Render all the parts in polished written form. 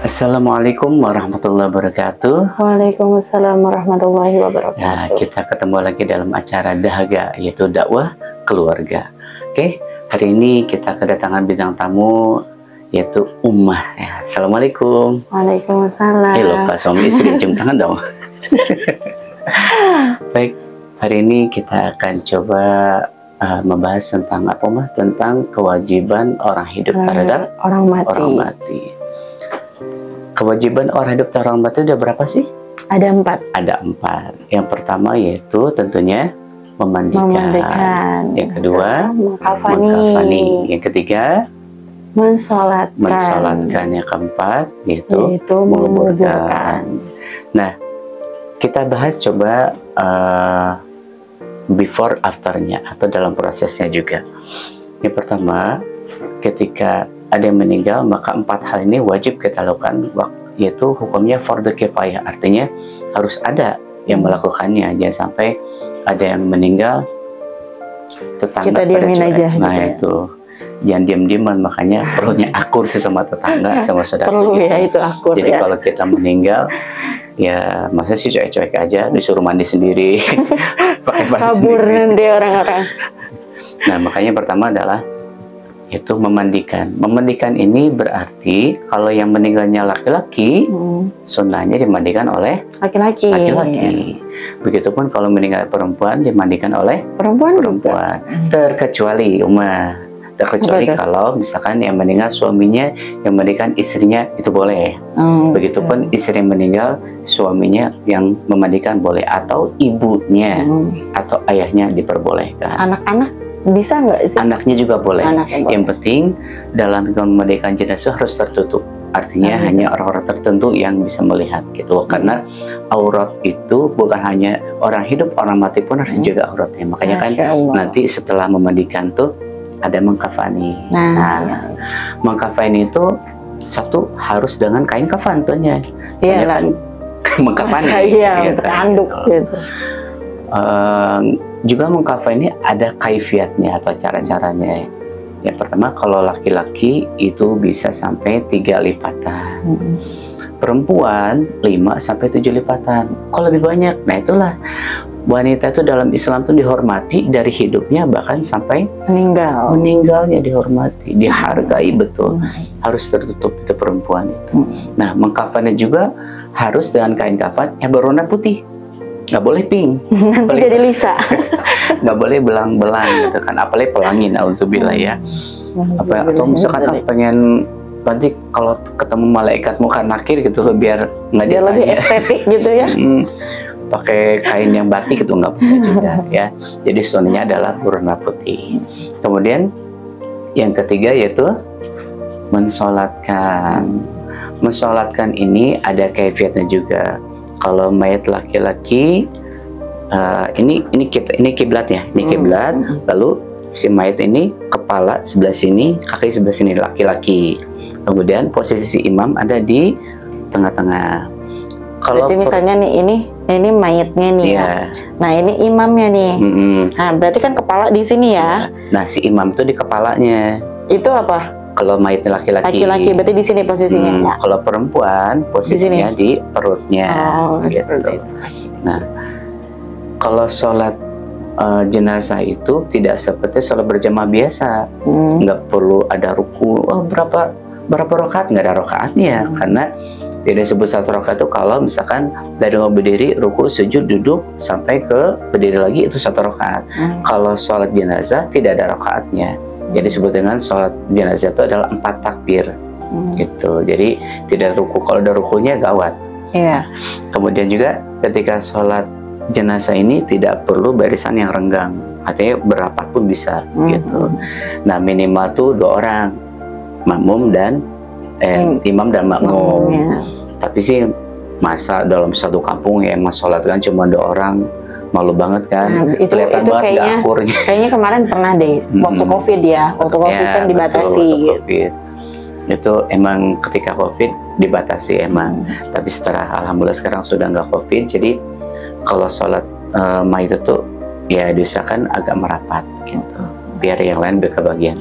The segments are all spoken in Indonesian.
Assalamualaikum warahmatullahi wabarakatuh. Waalaikumsalam warahmatullahi wabarakatuh. Nah, kita ketemu lagi dalam acara Dahaga, yaitu dakwah keluarga. Oke, hari ini kita kedatangan bintang tamu, yaitu Ummah. Ya. Assalamualaikum. Waalaikumsalam. Lupa suami istri, cium tangan dong. Baik, hari ini kita akan coba membahas tentang apa, Ummah? Tentang kewajiban orang hidup terhadap orang mati. Kewajiban orang hidup terhadap orang mati ada berapa sih? Ada 4. Ada 4. Yang pertama yaitu tentunya memandikan. Yang kedua, mengkafani. Yang ketiga, mensolatkan. Yang keempat yaitu menguburkan. Nah, kita bahas coba before afternya atau dalam prosesnya juga. Yang pertama, ketika ada yang meninggal, maka 4 hal ini wajib kita lakukan, yaitu hukumnya fardhu kifayah, artinya harus ada yang melakukannya. Jangan sampai ada yang meninggal tetangga kita diamin aja. Nah gitu, itu jangan diam-diaman, makanya perlunya akur sesama tetangga sama saudara. Perlu gitu. Ya itu akur. Jadi ya, kalau kita meninggal, ya masa sih cuek-cuek aja, disuruh mandi sendiri, pakai baju kabur sendiri. nanti orang-orang. Nah, makanya pertama adalah itu memandikan. Memandikan ini berarti kalau yang meninggalnya laki-laki, sunnahnya dimandikan oleh laki-laki. Begitupun kalau meninggal perempuan, dimandikan oleh perempuan. Terkecuali kalau misalkan yang meninggal suaminya, yang memandikan istrinya, itu boleh. Begitupun istri yang meninggal, suaminya yang memandikan boleh, atau ibunya atau ayahnya diperbolehkan. Anak-anak bisa nggak sih? Anaknya juga boleh. Anaknya Yang penting dalam memandikan jenazah harus tertutup. Artinya hanya orang-orang tertentu yang bisa melihat gitu. Karena aurat itu bukan hanya orang hidup, orang mati pun harus dijaga auratnya. Makanya kan nanti setelah memandikan tuh ada mengkafani. Nah, mengkafani itu satu harus dengan kain kafan tentunya. Soalnya kan mengkafani. Iya, beranduk gitu. Juga mengkafani ada kaifiatnya atau cara-caranya. Yang pertama, kalau laki-laki itu bisa sampai 3 lipatan. Perempuan 5 sampai 7 lipatan. Kalau lebih banyak, nah itulah wanita itu dalam Islam itu dihormati dari hidupnya bahkan sampai meninggalnya dihormati, dihargai betul. Harus tertutup itu perempuan itu. Nah, mengkafani juga harus dengan kain kafan yang berwarna putih. Nggak boleh pink, nanti jadi Lisa. Nggak boleh belang-belang gitu kan, apalagi pelangi, nauzubillah ya. Atau misalkan pengen nanti kalau ketemu malaikat muka nakir gitu, biar nggak ditanya, lebih estetik gitu ya. Pakai kain yang batik itu nggak boleh juga ya. Jadi sunnahnya adalah berwarna putih. Kemudian yang ketiga yaitu mensolatkan. Mensolatkan ini ada kaifiatnya juga. Kalau mayat laki-laki, ini kiblat ya, ini kiblat. Lalu si mayat ini kepala sebelah sini, kaki sebelah sini, laki-laki. Kemudian posisi imam ada di tengah-tengah. Kalau berarti misalnya nih ini mayatnya nih ya. Nah ini imamnya nih. Nah berarti kan kepala di sini ya. Nah si imam itu di kepalanya. Itu apa? Kalau mayatnya laki-laki. Laki-laki berarti di sini posisinya. Ya. Kalau perempuan posisinya di perutnya. Gitu. Nah, kalau sholat jenazah itu tidak seperti sholat berjamaah biasa. Nggak perlu ada ruku. Berapa rakaat? Nggak ada rakaatnya. Karena tidak disebut 1 rakaat itu kalau misalkan dari mau berdiri, ruku, sujud, duduk sampai ke berdiri lagi itu 1 rakaat. Kalau sholat jenazah tidak ada rakaatnya. Jadi disebut dengan sholat jenazah itu adalah 4 takbir gitu. Jadi tidak ruku. Kalau ada rukunya gawat. Kemudian juga ketika sholat jenazah ini tidak perlu barisan yang renggang. Artinya berapapun bisa gitu. Nah minimal tuh 2 orang, makmum dan imam dan makmum. Tapi sih masa dalam satu kampung yang sholat kan cuma 2 orang. Malu banget kan, kelihatan banget gak akurnya. Kayaknya kemarin pernah deh, waktu COVID ya, waktu COVID kan dibatasi. COVID. Itu emang ketika COVID dibatasi emang. Tapi setelah alhamdulillah sekarang sudah nggak COVID, jadi kalau sholat mayit itu ya diusahakan agak merapat gitu, biar yang lain berkebagian.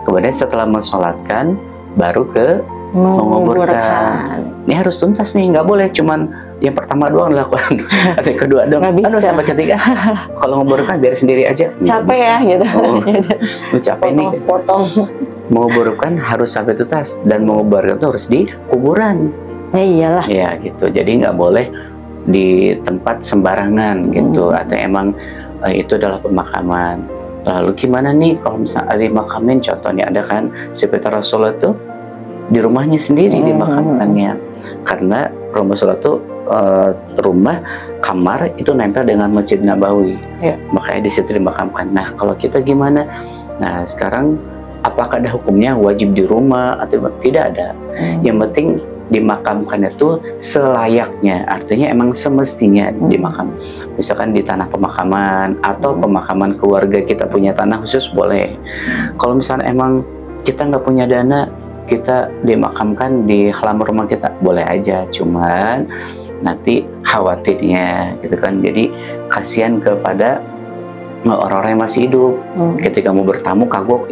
Kemudian setelah mensolatkan, baru ke menguburkan. Ini harus tuntas nih, nggak boleh cuman yang pertama doang dilakukan atau yang kedua doang, sampai ketiga kalau menguburkan biar sendiri aja. Capek ya gitu. Capek nih. Menguburkan harus sampai tuntas, dan menguburkan itu harus di kuburan. Ya iyalah. Ya gitu. Jadi nggak boleh di tempat sembarangan gitu, atau emang itu adalah pemakaman. Lalu gimana nih kalau misalnya ada dimakamin, contohnya ada kan sekitar Rasulullah tuh di rumahnya sendiri dimakamkannya, karena Rasulullah tuh rumah kamar itu nempel dengan Masjid Nabawi, makanya di situ dimakamkan. Nah kalau kita gimana? Nah sekarang apakah ada hukumnya wajib di rumah atau tidak? Ada. Yang penting dimakamkan itu selayaknya, artinya emang semestinya dimakam. Misalkan di tanah pemakaman atau pemakaman keluarga, kita punya tanah khusus boleh. Kalau misalnya emang kita nggak punya dana, kita dimakamkan di halaman rumah kita, boleh aja. Cuman nanti khawatirnya gitu kan, jadi kasihan kepada orang-orang yang masih hidup. Ketika mau bertamu kagok,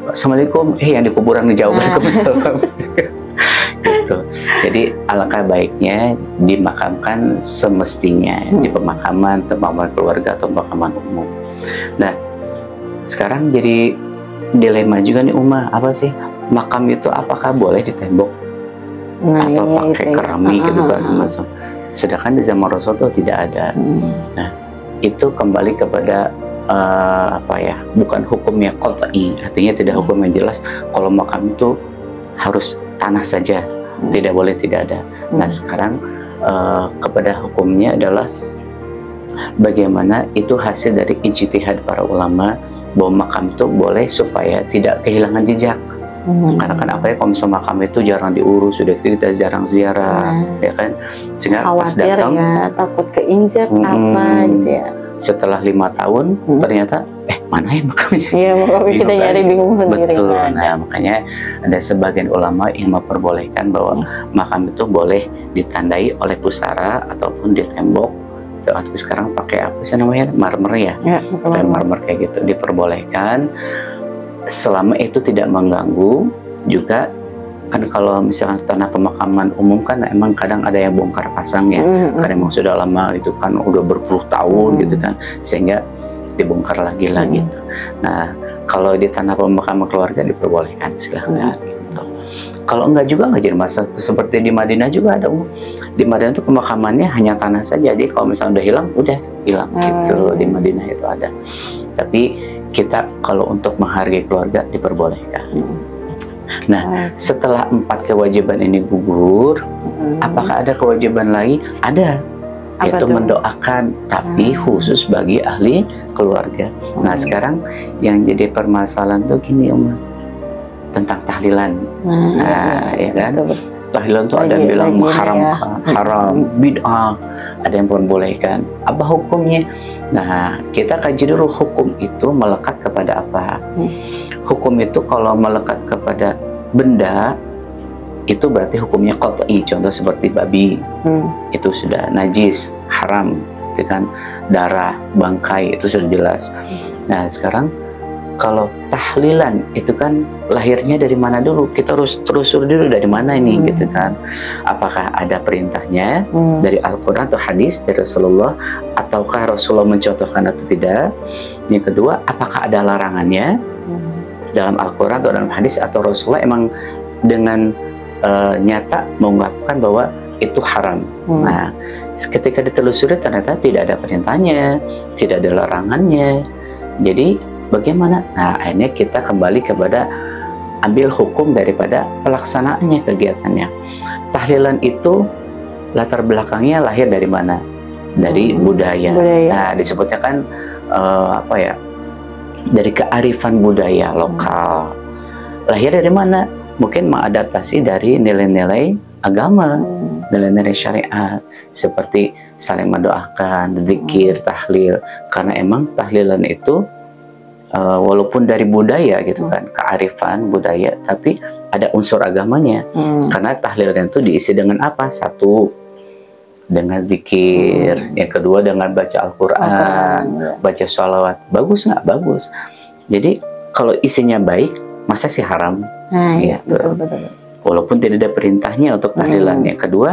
assalamualaikum, yang di kuburan jauh, waalaikumsalam. Gitu. Jadi alangkah baiknya dimakamkan semestinya di pemakaman keluarga atau pemakaman umum. Nah sekarang jadi dilema juga nih apa sih, makam itu apakah boleh ditembok atau pakai keramik gitu kan semacam. Sedangkan di zaman Rasul itu tidak ada. Nah itu kembali kepada bukan hukumnya qat'i, artinya tidak hukum yang jelas kalau makam itu harus tanah saja, tidak boleh, tidak ada. Nah sekarang kepada hukumnya adalah bagaimana itu hasil dari ijtihad para ulama, bahwa makam itu boleh supaya tidak kehilangan jejak. Karena kan kalau misalnya makam itu jarang diurus, sudah kita jarang ziarah, ya kan, sehingga pas datang takut keinjak apa gitu ya. Setelah 5 tahun ternyata mana ya makamnya? Iya, makamnya kita nyari bingung sendiri. Betul. Nah makanya ada sebagian ulama yang memperbolehkan bahwa makam itu boleh ditandai oleh pusara ataupun di tembok. Tapi sekarang pakai apa sih namanya, marmer ya? Marmer kayak gitu diperbolehkan selama itu tidak mengganggu. Juga kan kalau misalnya tanah pemakaman umum kan emang kadang ada yang bongkar pasang ya, karena emang sudah lama itu kan udah berpuluh tahun gitu kan, sehingga dibongkar lagi gitu. Nah kalau di tanah pemakaman keluarga diperbolehkan, silahkan gitu. Kalau enggak juga nggak jadi masalah. Seperti di Madinah juga ada. Di Madinah itu pemakamannya hanya tanah saja, jadi kalau misalnya udah hilang gitu. Di Madinah itu ada. Tapi kita kalau untuk menghargai keluarga diperbolehkan. Nah setelah 4 kewajiban ini gugur, apakah ada kewajiban lain? Ada, yaitu mendoakan, tapi khusus bagi ahli keluarga. Nah sekarang yang jadi permasalahan tuh gini tentang tahlilan. Nah ya kan, tahlilan tuh ada yang bilang haram, bid'ah, ada yang membolehkan. Apa hukumnya? Nah kita kaji dulu, hukum itu melekat kepada apa. Hukum itu kalau melekat kepada benda itu berarti hukumnya qat'i. Contoh seperti babi, itu sudah najis, haram, itu kan. Darah, bangkai, itu sudah jelas. Nah sekarang kalau tahlilan itu kan lahirnya dari mana dulu? Kita harus telusur dulu dari mana ini gitu kan. Apakah ada perintahnya dari Al-Quran atau hadis dari Rasulullah, ataukah Rasulullah mencontohkan atau tidak? Yang kedua, apakah ada larangannya dalam Al-Quran atau dalam hadis, atau Rasulullah emang dengan nyata mengungkapkan bahwa itu haram. Nah ketika ditelusuri ternyata tidak ada perintahnya, tidak ada larangannya, jadi bagaimana? Nah akhirnya kita kembali kepada ambil hukum daripada pelaksanaannya, kegiatannya. Tahlilan itu latar belakangnya lahir dari mana? Dari budaya. Nah disebutnya kan dari kearifan budaya lokal. Lahir dari mana? Mungkin mengadaptasi dari nilai-nilai agama, nilai-nilai syariat, seperti saling mendoakan, zikir, tahlil. Karena emang tahlilan itu walaupun dari budaya gitu kan, kearifan budaya, tapi ada unsur agamanya. Karena tahlilan itu diisi dengan apa? Satu, dengan zikir, yang kedua dengan baca Al-Quran, baca sholawat. Bagus nggak? Bagus. Jadi kalau isinya baik, masa sih haram? Nah, gitu. Betul. walaupun tidak ada perintahnya untuk tahlilan. Yang kedua,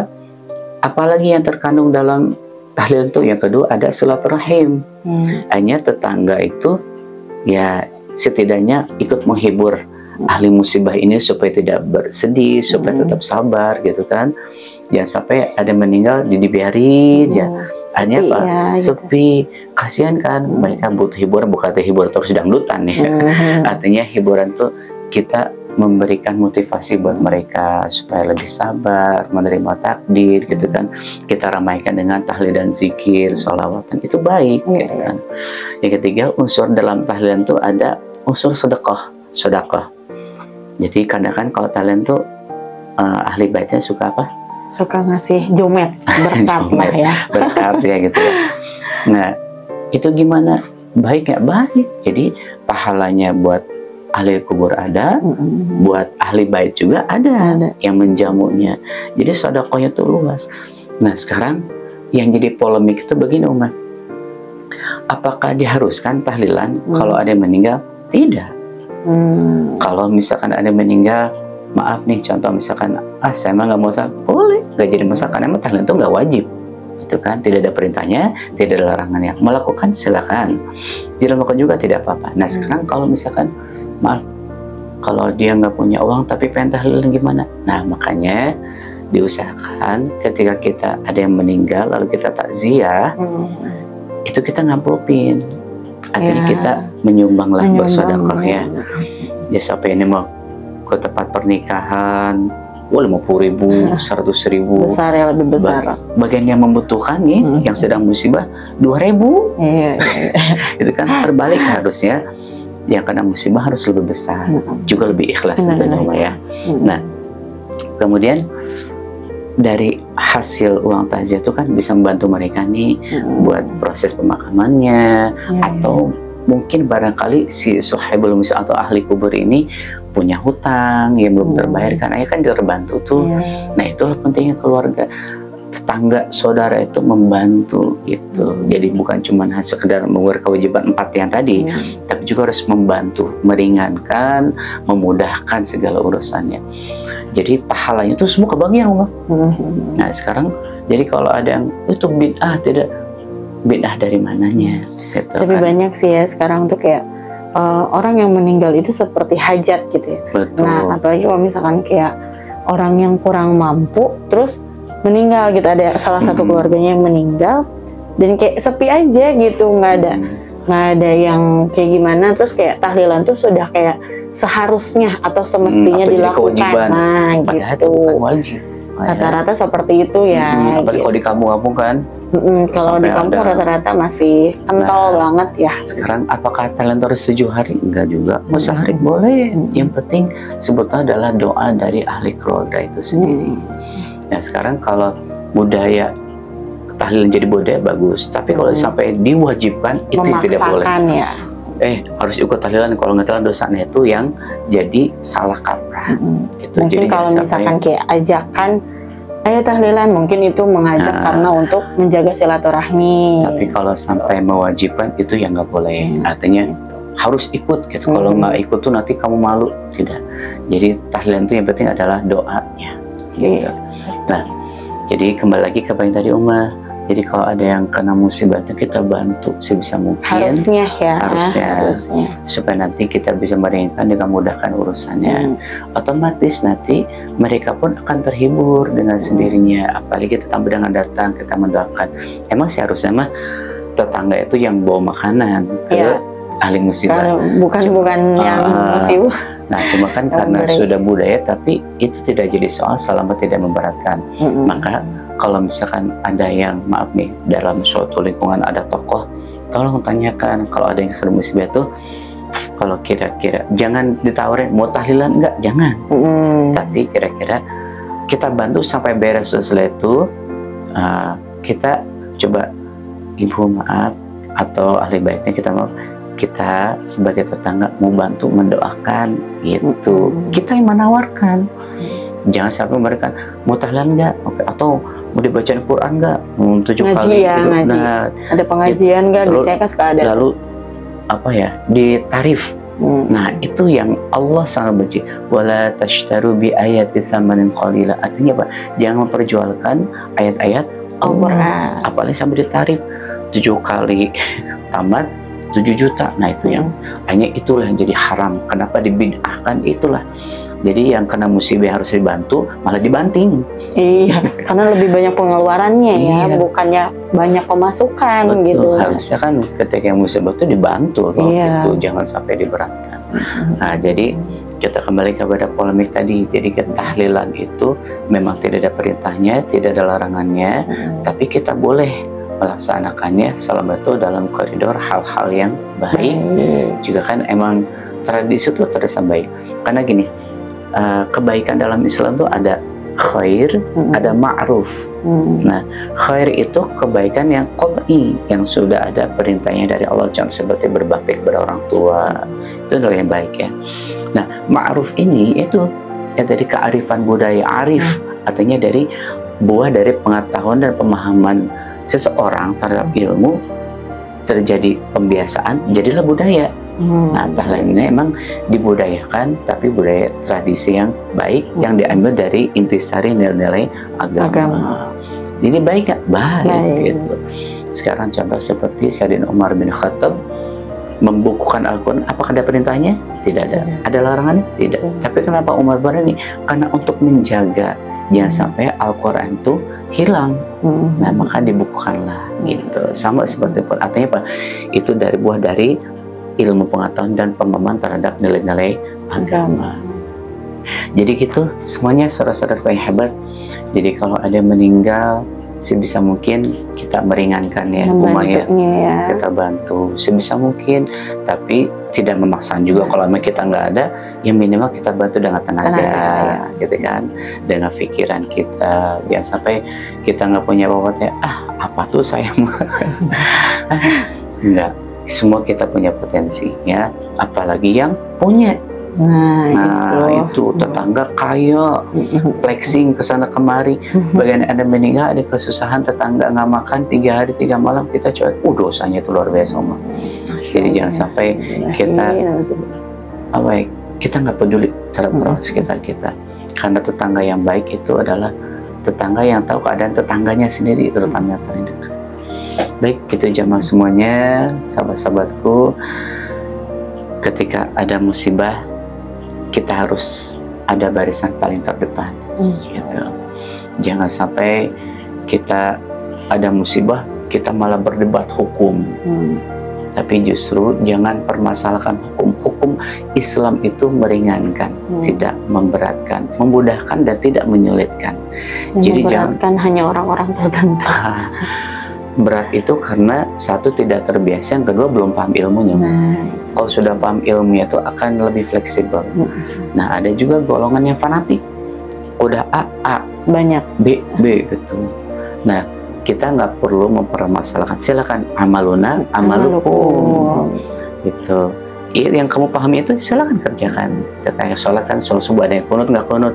apalagi yang terkandung dalam tahlilan itu, yang kedua ada silaturahim. Hanya tetangga itu ya setidaknya ikut menghibur ahli musibah ini supaya tidak bersedih, supaya tetap sabar gitu kan. Jangan sampai ada meninggal dibiarin ya. Hanya apa? Ya, sepi, gitu. Kasihan kan, mereka butuh hiburan, bukan hiburan terus dangdutan ya. Artinya hiburan tuh kita memberikan motivasi buat mereka supaya lebih sabar, menerima takdir gitu kan. Kita ramaikan dengan tahlil dan zikir, sholawatan, itu baik gitu kan. Yang ketiga, unsur dalam tahlilan tuh ada unsur sedekah. Jadi kadang kan kalau tahlilan tuh ahli baitnya suka apa? Suka ngasih jomet, berkat lah ya. Berkat ya gitu ya. Nah, itu gimana? Baik nggak? Baik. Jadi pahalanya buat ahli kubur ada, buat ahli bait juga ada yang menjamunya. Jadi sedekahnya tuh luas. Nah, sekarang yang jadi polemik itu begini, Uma. Apakah diharuskan tahlilan kalau ada yang meninggal? Tidak. Kalau misalkan ada yang meninggal, maaf nih, contoh misalkan, saya emang nggak mau tahlilan, boleh, nggak jadi masalah, karena emang tahlilan itu nggak wajib, itu kan, tidak ada perintahnya, tidak ada larangannya, melakukan silakan, tidak melakukan juga tidak apa-apa. Nah sekarang kalau misalkan, maaf, kalau dia nggak punya uang tapi pengen tahlilan gimana? Nah makanya diusahakan ketika kita ada yang meninggal lalu kita takziah, itu kita ngamplopin. Artinya kita menyumbanglah, bersedekah ya. Ya sampai ini mau ke tempat pernikahan, 50.000, 100.000. Besar ya, lebih besar. Bagian yang membutuhkan nih, yang sedang musibah 2.000. Itu kan terbalik harusnya. Yang kena musibah harus lebih besar, juga lebih ikhlas tentunya ya. Nah, kemudian dari hasil uang takziah itu kan bisa membantu mereka nih buat proses pemakamannya, atau mungkin barangkali si sohibul misal atau ahli kubur ini punya hutang yang belum terbayarkan, kan terbantu tuh. Nah itulah pentingnya keluarga, tetangga, saudara itu membantu gitu. Jadi bukan cuma sekedar mengurus kewajiban 4 yang tadi, tapi juga harus membantu, meringankan, memudahkan segala urusannya. Jadi pahalanya itu semua kebagian Allah. Nah sekarang jadi kalau ada yang itu bid'ah, tidak, bid'ah dari mananya gitu. Tapi kan banyak sih ya sekarang tuh kayak orang yang meninggal itu seperti hajat gitu ya. Betul. Nah apalagi kalau misalkan kayak orang yang kurang mampu terus meninggal gitu, ada salah satu keluarganya yang meninggal dan kayak sepi aja gitu, nggak ada yang kayak gimana, terus kayak tahlilan tuh sudah kayak seharusnya atau semestinya dilakukan. Nah gitu. Wajib. Rata-rata seperti itu ya. Apalagi kalau di kampung-kampung kan. Kalau di kampung rata-rata masih kental banget ya. Sekarang apakah tahlilan harus 7 hari? Enggak juga. Mau sehari boleh. Yang penting sebetulnya adalah doa dari ahli keluarga itu sendiri. Nah sekarang kalau budaya tahlilan jadi budaya bagus, tapi kalau sampai diwajibkan itu tidak boleh. Ya. Harus ikut tahlilan, kalau nggak tahlilan dosanya itu yang jadi salah kaprah. Gitu. Mungkin jadi kalau misalkan kayak ajakan, ayo tahlilan, mungkin itu mengajak karena untuk menjaga silaturahmi. Tapi kalau sampai mewajibkan itu yang nggak boleh. Artinya harus ikut gitu. Kalau nggak ikut tuh nanti kamu malu, tidak. Jadi tahlilan itu yang penting adalah doanya. Gitu. Nah, jadi kembali lagi ke apa yang tadi Uma. Jadi kalau ada yang kena musibah itu kita bantu sebisa mungkin. Harusnya ya. Harusnya. Supaya nanti kita bisa meringankan dengan mudahkan urusannya. Otomatis nanti mereka pun akan terhibur dengan sendirinya. Apalagi tetangga dengan datang kita mendoakan. Emang seharusnya mah tetangga itu yang bawa makanan ke ahli musibah. Bukan yang musibah. Nah cuma kan karena sudah budaya, tapi itu tidak jadi soal selama tidak memberatkan. Maka kalau misalkan ada yang, maaf nih, dalam suatu lingkungan ada tokoh, tolong tanyakan kalau ada yang sedang musibah itu, kalau kira-kira jangan ditawarin mau tahlilan enggak, jangan. Tapi kira-kira kita bantu sampai beres. Setelah itu kita coba, ibu maaf, atau ahli baiknya kita maaf, kita sebagai tetangga mau bantu mendoakan gitu. Kita yang menawarkan. Jangan sampai mereka mau tahlilan enggak, atau mau dibacain Quran enggak, 7 kali gitu. Nah, ada pengajian enggak, biasanya kan suka ada. Lalu apa ya, ditarif Nah, itu yang Allah sangat benci. Wala tashtaru bi ayati tsamanin qalila. Artinya apa? Jangan memperjualkan ayat-ayat Allah. Apalagi sampai ditarif 7 kali tamat 7 juta. Nah, itu yang hanya itulah yang jadi haram. Kenapa dibid'ahkan? Itulah. Jadi yang kena musibah harus dibantu, malah dibanting. Iya, karena lebih banyak pengeluarannya ya, bukannya banyak pemasukan. Betul, gitu. Harusnya kan ketika musibah itu dibantu loh, gitu. Jangan sampai diberatkan. Nah, jadi kita kembali kepada polemik tadi. Jadi ketahlilan itu memang tidak ada perintahnya, tidak ada larangannya, tapi kita boleh melaksanakannya selama itu dalam koridor hal-hal yang baik. Juga kan emang tradisi itu terasa baik. Karena gini, kebaikan dalam Islam tuh ada khair, ada ma'ruf. Nah, khair itu kebaikan yang qad'i, yang sudah ada perintahnya dari Allah, contoh seperti berbakti kepada orang tua, itu adalah yang baik ya. Nah, ma'ruf ini itu ya dari kearifan budaya. Arif artinya dari buah dari pengetahuan dan pemahaman seseorang terhadap ilmu, terjadi pembiasaan, jadilah budaya. Nah, tahlilan ini emang dibudayakan, tapi budaya tradisi yang baik yang diambil dari intisari nilai-nilai agama. Jadi baik nggak? Baik. Gitu. Sekarang contoh seperti Sayyidina Umar bin Khattab membukukan Al-Quran, apakah ada perintahnya? Tidak ada. Ada larangannya? Tidak. Tapi kenapa Umar berani? Karena untuk menjaga jangan sampai Al-Quran itu hilang. Nah, maka dibukukanlah gitu. Sama seperti itu. Artinya apa? Itu dari buah dari ilmu pengetahuan dan pemahaman terhadap nilai-nilai agama. Jadi gitu, semuanya saudara-saudara yang hebat. Jadi kalau ada yang meninggal, sebisa mungkin kita meringankan ya, lumayan kita bantu sebisa mungkin, tapi tidak memaksakan juga. Kalau memang kita nggak ada, yang minimal kita bantu dengan tenaga, gitu kan, dengan pikiran kita. Jangan sampai kita nggak punya apa-apa, apa tuh saya enggak. Semua kita punya potensi ya, apalagi yang punya. Nah itu tetangga kaya, flexing kesana kemari. Bagian ada meninggal, ada kesusahan, tetangga nggak makan 3 hari 3 malam, kita cuek. Dosanya itu luar biasa, Oma. Jadi jangan sampai kita kita nggak peduli terhadap orang sekitar kita. Karena tetangga yang baik itu adalah tetangga yang tahu keadaan tetangganya sendiri, terutama yang paling dekat. Baik, gitu jamaah semuanya, sahabat-sahabatku, ketika ada musibah kita harus ada barisan paling terdepan, gitu. Jangan sampai kita ada musibah kita malah berdebat hukum, tapi justru jangan permasalahkan hukum. Islam itu meringankan, tidak memberatkan, memudahkan dan tidak menyulitkan. Jadi jangan hanya orang-orang tertentu. Berat itu karena satu tidak terbiasa, yang kedua belum paham ilmunya. Kalau sudah paham ilmunya itu akan lebih fleksibel. Nah, ada juga golongan yang fanatik, udah A banyak, B gitu. Nah, kita nggak perlu mempermasalahkan, silakan amalukum gitu. Yang kamu pahami itu silakan kerjakan. Kayak sholat kan, sholat subuh ada yang kunut nggak kunut,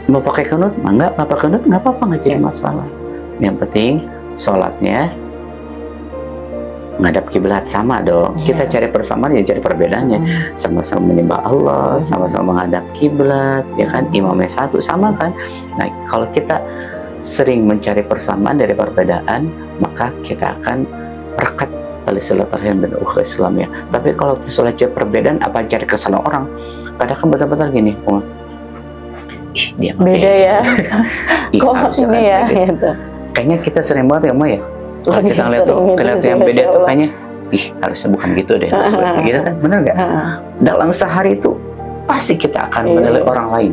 mau pakai kunut nggak apa-apa, nggak jadi masalah. Yang penting sholatnya menghadap kiblat, sama dong. Kita cari persamaan, ya cari perbedaannya. Sama-sama menyembah Allah, sama-sama menghadap kiblat, ya kan, imamnya satu, sama kan. Nah, kalau kita sering mencari persamaan dari perbedaan, maka kita akan rekat tali silaturahim dan ukhuwah Islam ya. Tapi kalau selalu cari perbedaan, apa cari kesalahan orang? Kadang kan betul-betul gini, dia beda ya. Kok ini ya, gitu. Kayaknya kita sering banget ya, Ma ya. Kalau kita ngeliat yang beda tuh kayaknya, harusnya bukan gitu deh. Gitu kan, bener nggak? Dalam sehari itu pasti kita akan menilai orang lain.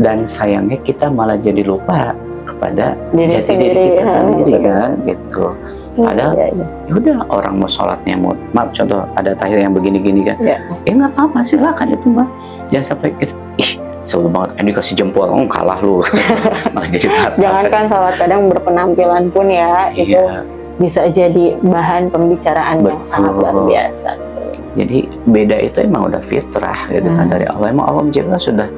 Dan sayangnya kita malah jadi lupa kepada jati diri kita sendiri kan, gitu. Padahal udah orang mau sholatnya, maaf contoh ada tahiyat yang begini-gini kan, nggak apa-apa, silakan itu Mbak. Jangan sampai sebelum banget ini kasih jempol, kalah lu. Malah jadi jangankan sholat, kadang berpenampilan pun ya, itu bisa jadi bahan pembicaraan yang sangat luar biasa. Jadi beda itu emang udah fitrah gitu kan dari Allah. Emang Allah menciptakan sudah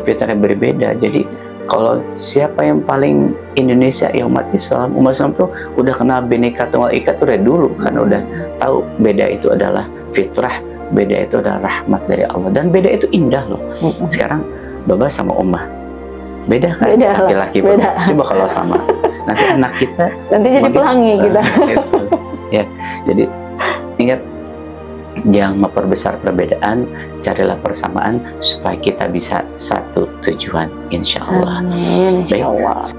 fitrah berbeda. Jadi kalau siapa yang paling Indonesia ya umat Islam tuh udah kenal Bhinneka Tunggal Ika tuh dari dulu, kan udah tahu beda itu adalah fitrah, beda itu adalah rahmat dari Allah, dan beda itu indah loh. Sekarang Baba sama Oma beda kan, laki-laki beda. Coba kalau sama, nanti anak kita nanti jadi pelangi kita. Gitu. Ya, jadi ingat, jangan memperbesar perbedaan, carilah persamaan supaya kita bisa satu tujuan, insya Allah. Amin, insya Allah. Baik.